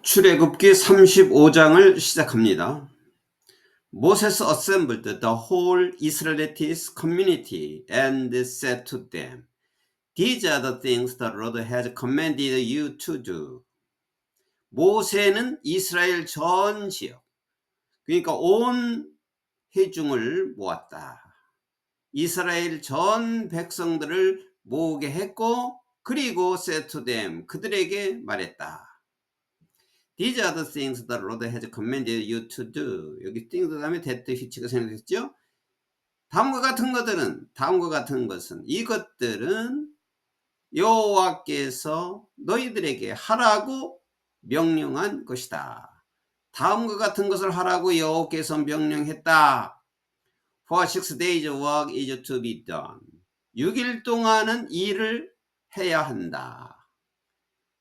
출애굽기 35장을 시작합니다. Moses assembled the whole Israelite community and said to them, These are the things the Lord has commanded you to do. 모세는 이스라엘 전 지역, 그러니까 온 회중을 모았다. 이스라엘 전 백성들을 모으게 했고, 그리고 said to them, 그들에게 말했다. These are the things the Lord has commanded you to do. 여기 things 다음에 that 휘치가 생략됐죠. 다음과 같은 것은 이것들은 여호와께서 너희들에게 하라고 명령한 것이다. 다음과 같은 것을 하라고 여호와께서 명령했다. For 6 days work is to be done. 6일 동안은 일을 해야 한다.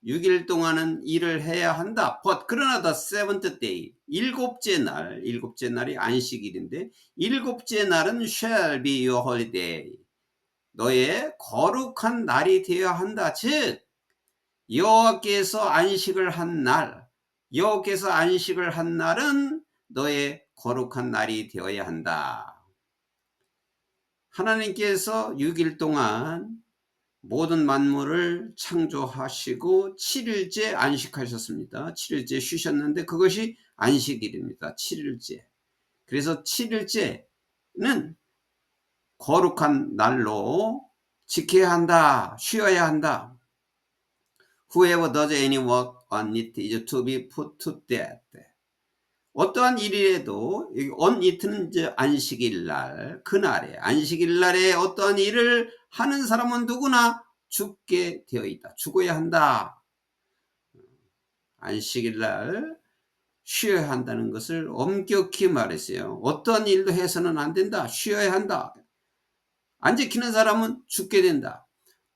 6일 동안은 일을 해야 한다. But 그러나 the seventh day, 일곱째 날이 안식일인데 일곱째 날은 shall be your holiday. 너의 거룩한 날이 되어야 한다. 즉 여호와께서 안식을 한 날은 너의 거룩한 날이 되어야 한다. 하나님께서 6일 동안 모든 만물을 창조하시고 7일째 안식하셨습니다. 7일째 쉬셨는데 그것이 안식일입니다. 7일째. 그래서 7일째는 거룩한 날로 지켜야 한다. 쉬어야 한다. Whoever does any work on it is to be put to death. 어떠한 일이라도 on it는 이제 안식일 날, 그날에 안식일 날에 어떠한 일을 하는 사람은 누구나 죽게 되어 있다. 죽어야 한다. 안식일 날 쉬어야 한다는 것을 엄격히 말했어요. 어떠한 일도 해서는 안 된다. 쉬어야 한다. 안 지키는 사람은 죽게 된다.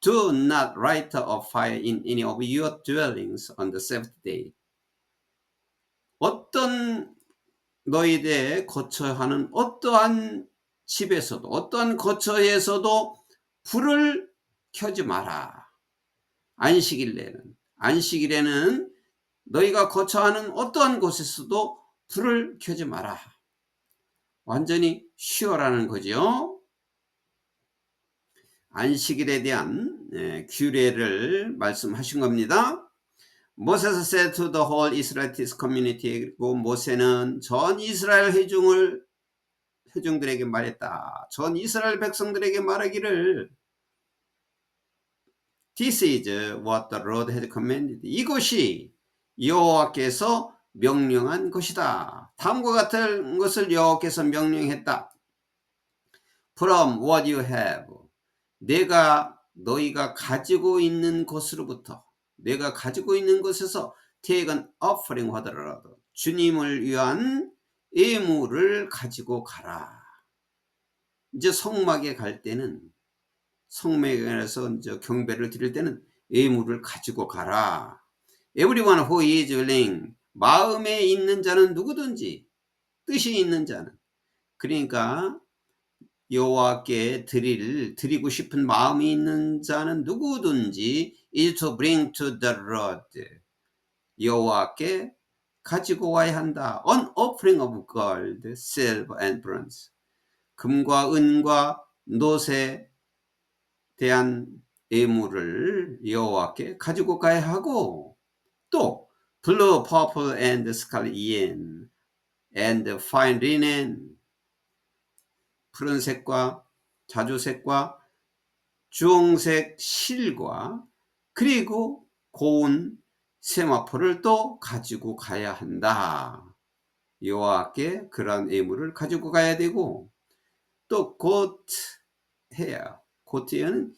Do not light a fire in any of your dwellings on the seventh day. 어떤 너희들의 거처하는 어떠한 집에서도 어떠한 거처에서도 불을 켜지 마라. 안식일에는 너희가 거처하는 어떠한 곳에서도 불을 켜지 마라. 완전히 쉬어라는 거죠. 안식일에 대한 규례를 말씀하신 겁니다. Moses said to the whole Israelite community, 모세는 전 이스라엘 회중들에게 말했다. 전 이스라엘 백성들에게 말하기를 This is what the Lord has commanded. 이것이 여호와께서 명령한 것이다. 다음과 같은 것을 여호와께서 명령했다. From what you have. 너희가 가지고 있는 것으로부터 내가 가지고 있는 것에서 take an offering 하더라도 주님을 위한 예물을 가지고 가라. 이제 성막에 갈 때는 성막에서 이제 경배를 드릴 때는 예물을 가지고 가라. Everyone who is willing, 마음에 있는 자는 누구든지 뜻이 있는 자는, 그러니까 여호와께 드리고 싶은 마음이 있는 자는 누구든지 is to bring to the Lord. 여호와께 가지고 와야 한다. An offering of gold, silver and bronze. 금과 은과 놋에 대한 예물을 여호와께 가지고 가야 하고, 또 blue, purple and scarlet yarn and fine linen. 푸른색과 자주색과 주홍색 실과 그리고 고운 세마포를 또 가지고 가야 한다. 여호와께 그러한 예물을 가지고 가야 되고, 또 goat hair, goat hair는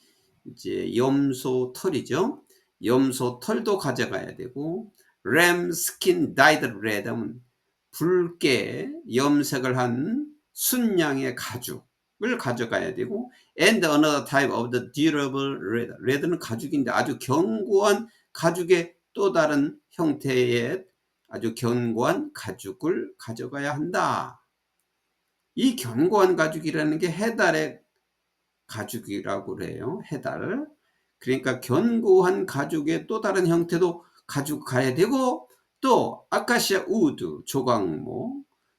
이제 염소 털이죠. 염소 털도 가져가야 되고, ram skin dyed red 하면 붉게 염색을 한 순양의 가죽을 가져가야 되고, and another type of the durable leather. 레더는 가죽인데 아주 견고한 가죽의 또 다른 형태의 아주 견고한 가죽을 가져가야 한다. 이 견고한 가죽이라는 게 해달의 가죽이라고 그래요. 해달. 그러니까 견고한 가죽의 또 다른 형태도 가지고 가야 되고, 또 아카시아 우드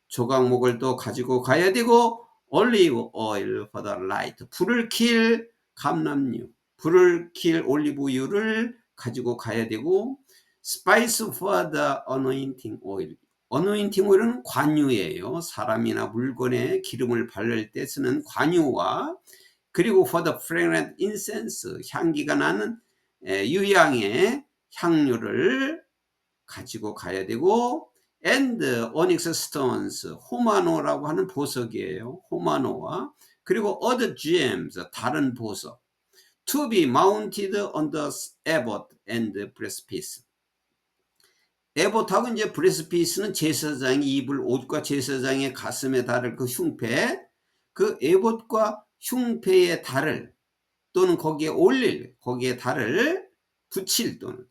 조각목을 또 가지고 가야 되고 올리브 오일 for the light 불을 킬 감람유 불을 킬 올리브유를 가지고 가야 되고 spice for the anointing oil 어노인팅 오일은 관유예요. 사람이나 물건에 기름을 바를 때 쓰는 관유와 그리고 for the fragrant incense 향기가 나는 유향의 향료를 가지고 가야 되고 and onyx stones 호마노라고 하는 보석이에요. 호마노와 그리고 other gems 다른 보석 to be mounted on the ephod and breastpiece 에봇하고 이제 브레스피스는 제사장이 입을 옷과 제사장의 가슴에 달을 그 흉패 그 에봇과 흉패의 달을 또는 거기에 올릴 거기에 달을 붙일 또는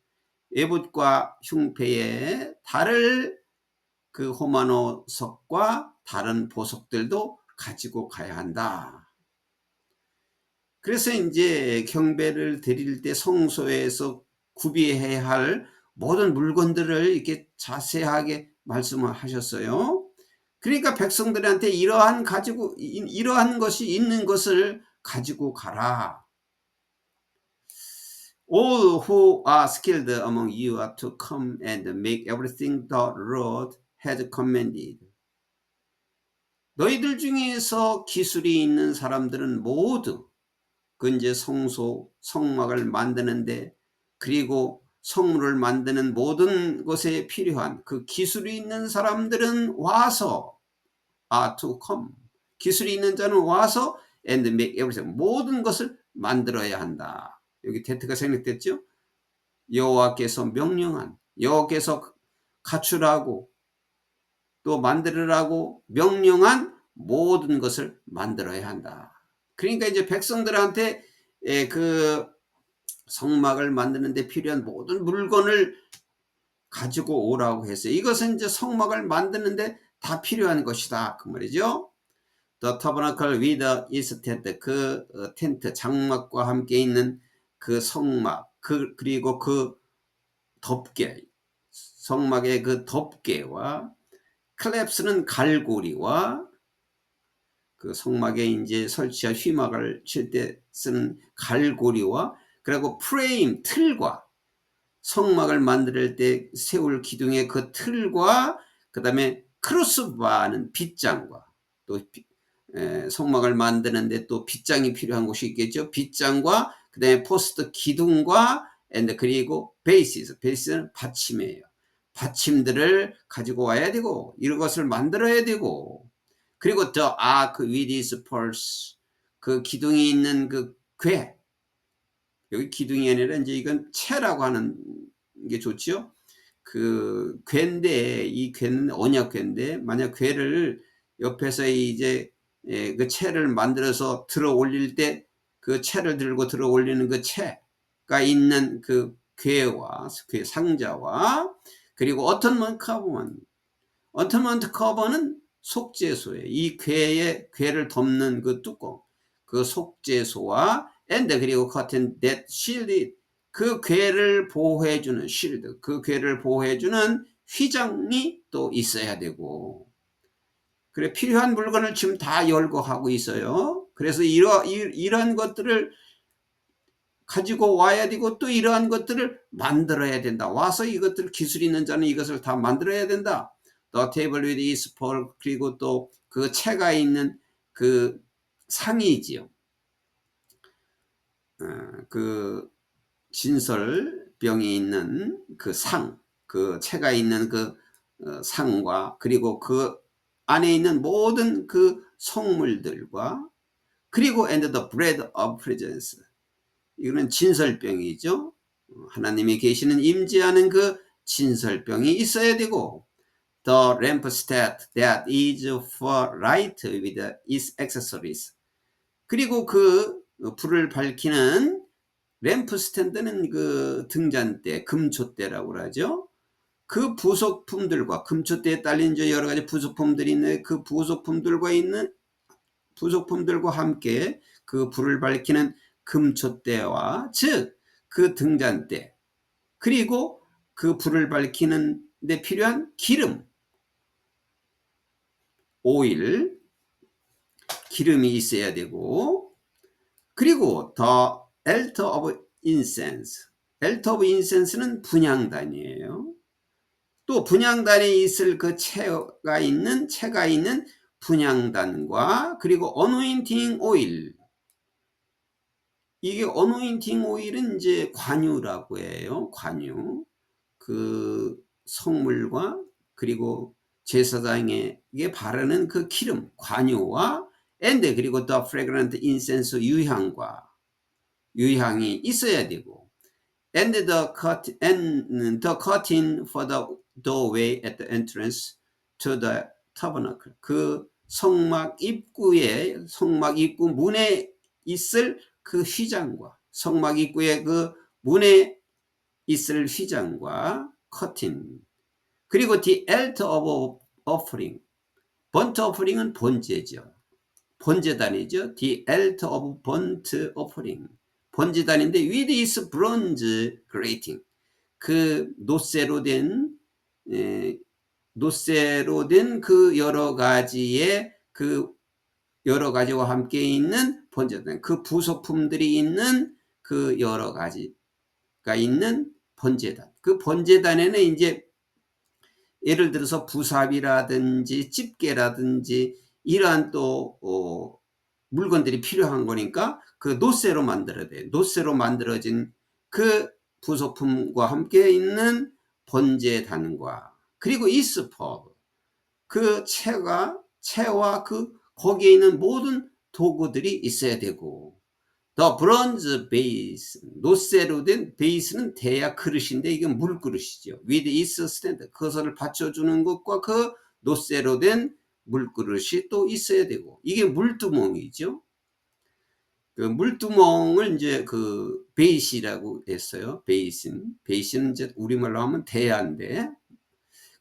에봇과 흉패의 달을 그 호마노석과 다른 보석들도 가지고 가야 한다. 그래서 이제 경배를 드릴 때 성소에서 구비해야 할 모든 물건들을 이렇게 자세하게 말씀을 하셨어요. 그러니까 백성들한테 이러한 것이 있는 것을 가지고 가라. All who are skilled among you are to come and make everything the Lord has commanded. 너희들 중에서 기술이 있는 사람들은 모두 그 이제 성막을 만드는데 그리고 성물을 만드는 모든 것에 필요한 그 기술이 있는 사람들은 와서 to come 기술이 있는 자는 와서 and make everything 모든 것을 만들어야 한다. 여기 대트가 생략됐죠. 여호와께서 명령한 여호와께서 가출하고 또 만들으라고 명령한 모든 것을 만들어야 한다. 그러니까 이제 백성들한테 그 성막을 만드는 데 필요한 모든 물건을 가지고 오라고 했어요. 이것은 이제 성막을 만드는데 다 필요한 것이다. 그 말이죠. The tabernacle with its tent, 그 텐트, 장막과 함께 있는 그 성막, 그리고 그 덮개, 성막의 그 덮개와 클랩스는 갈고리와 그 성막에 이제 설치할 휘막을 칠 때 쓰는 갈고리와 그리고 프레임, 틀과 성막을 만들 때 세울 기둥의 그 틀과 그 다음에 크로스바는 빗장과 또 성막을 만드는데 또 빗장이 필요한 곳이 있겠죠. 빗장과 그 다음에 포스트 기둥과 그리고 베이스는 받침이에요. 받침들을 가지고 와야 되고 이것을 만들어야 되고 그리고 the ark with its purse 그 기둥이 있는 그 궤 여기 기둥이 아니라 이제 이건 채라고 하는 게 좋죠. 그 궤인데 이 궤는 언약 궤인데 만약 궤를 옆에서 이제 그 채를 만들어서 들어 올릴 때 그 채를 들고 들어 올리는 그 채가 있는 그 궤와 궤 상자와 그리고 어텀먼트 커버는 속죄소에 이 궤를 덮는 그 뚜껑 그 속죄소와 그리고 커튼 that shield 그 궤를 보호해주는 실드 그 궤를 보호해주는 휘장이 또 있어야 되고 그래 필요한 물건을 지금 다 열거하고 있어요. 그래서 이러한 것들을 가지고 와야 되고 또 이러한 것들을 만들어야 된다. 와서 이것들 기술 있는 자는 이것을 다 만들어야 된다. The table with its pole 그리고 또 그 채가 있는 그 상이지요. 그 진설병이 있는 그 상, 그 채가 있는 그 상과 그리고 그 안에 있는 모든 그 성물들과 그리고 and the bread of presence 이거는 진설병이죠. 하나님이 계시는 임재하는 그 진설병이 있어야 되고 the lampstand that is for light with its accessories 그리고 그 불을 밝히는 램프 스탠드는 그 등잔대, 금촛대라고 하죠. 그 부속품들과 금촛대에 딸린 여러 가지 부속품들이 있는 그 부속품들과 함께 그 불을 밝히는 금촛대와 즉 그 등잔대 그리고 그 불을 밝히는 데 필요한 기름, 오일, 기름이 있어야 되고, 그리고 the altar of incense. altar of incense는 분향단이에요. 또 분향단에 있을 그 채가 있는 분향단과 그리고 anointing oil. 이게 anointing oil은 이제 관유라고 해요. 관유. 그 성물과 그리고 제사장에게 바르는 그 기름, 관유와 and 그리고 the fragrant incense 유향이 있어야 되고 and the curtain for the doorway at the entrance to the tabernacle. 그 성막 입구 문에 있을 그 휘장과 성막 입구의 그 문에 있을 휘장과 커튼, 그리고 the altar of offering. 번트 오퍼링은 번제죠. 번제단이죠. The altar of burnt offering. 번제단인데 with its bronze grating. 그 노쇠로 된 그 여러 가지와 함께 있는 번제단. 그 부속품들이 있는 그 여러 가지가 있는 번제단. 그 번제단에는 이제 예를 들어서 부삽이라든지 집게라든지 이러한 또 물건들이 필요한 거니까 그 노쇠로 만들어야 돼요. 노쇠로 만들어진 그 부속품과 함께 있는 번제단과 그리고 이스퍼, 그 채와 그 거기에 있는 모든 도구들이 있어야 되고, The bronze base, 노쇠로 된 베이스는 대야 그릇인데 이게 물그릇이죠. With its stand, 그것을 받쳐주는 것과 그 노쇠로 된 물그릇이 또 있어야 되고, 이게 물두멍이죠. 그 물두멍을 이제 그 베이시라고 했어요. 베이시는 이제 우리말로 하면 대야인데,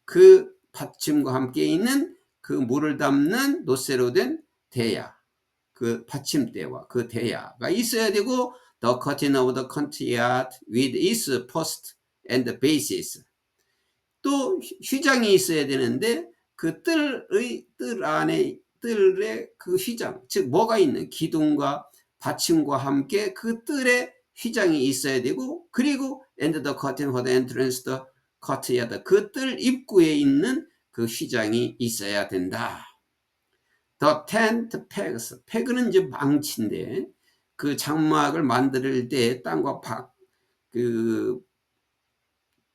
그 받침과 함께 있는 그 물을 담는 노쇠로 된 대야, 그 받침대와 그 대야가 있어야 되고, the curtain of the courtyard with its post and bases. 또 휘장이 있어야 되는데 그 뜰의 그 휘장, 즉 뭐가 있는 기둥과 받침과 함께 그 뜰에 휘장이 있어야 되고, 그리고 and the curtain for the entrance to the courtyard, 그 뜰 입구에 있는 그 휘장이 있어야 된다. The tent pegs. pegs는 이제 망치인데 그 장막을 만들 때 땅과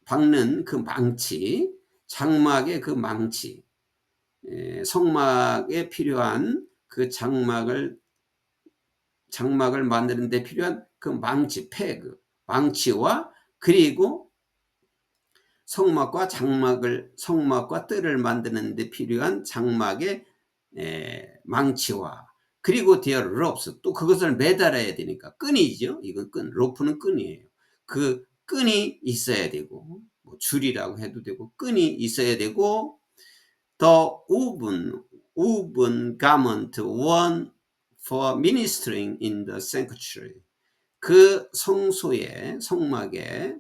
박는 그 망치, 장막의 그 망치, 성막에 필요한 그 장막을 만드는 데 필요한 그 망치, pegs, 망치와 그리고 성막과 뜰을 만드는 데 필요한 장막의 망치와 그리고 their ropes, 또 그것을 매달아야 되니까 끈이죠. 이건 끈, 로프는 끈이에요. 그 끈이 있어야 되고, 뭐 줄이라고 해도 되고 끈이 있어야 되고, the woven garment worn for ministering in the sanctuary. 그 성막에서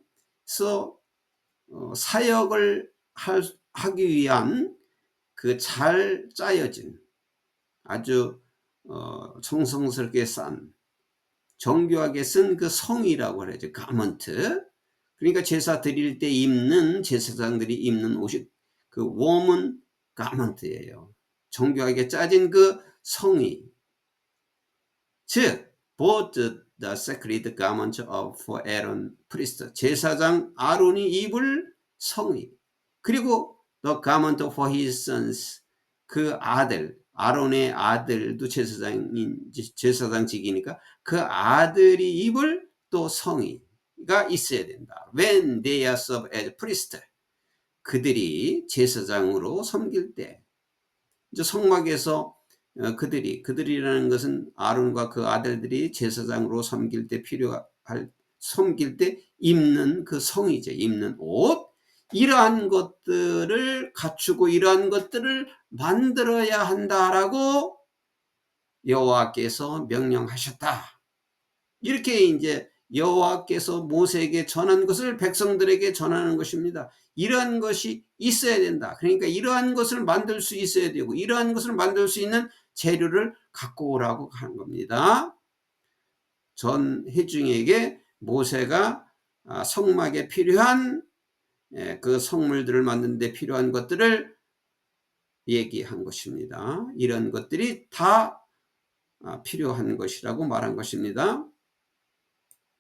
사역을 하기 위한 그 잘 짜여진 아주 정성스럽게 싼 정교하게 쓴 그 성이라고 그러죠. 가먼트. 그러니까 제사 드릴 때 제사장들이 입는 옷이 그 웜은 가먼트예요. 정교하게 짜진 그 성이, 즉 both the sacred garment for Aaron priest, 제사장 아론이 입을 성이, 그리고 the garment for his sons, 그 아론의 아들도 제사장직이니까 그 아들이 입을 또 성의가 있어야 된다. When they are served as priest, 그들이 제사장으로 섬길 때, 이제 성막에서 그들이라는 것은 아론과 그 아들들이 제사장으로 섬길 때 입는 그 성이죠. 입는 옷. 이러한 것들을 갖추고 이러한 것들을 만들어야 한다라고 여호와께서 명령하셨다. 이렇게 이제 여호와께서 모세에게 전한 것을 백성들에게 전하는 것입니다. 이러한 것이 있어야 된다. 그러니까 이러한 것을 만들 수 있어야 되고 이러한 것을 만들 수 있는 재료를 갖고 오라고 하는 겁니다. 전 회중에게 모세가 성막에 필요한 그 성물들을 만드는 데 필요한 것들을 얘기한 것입니다. 이런 것들이 다 필요한 것이라고 말한 것입니다.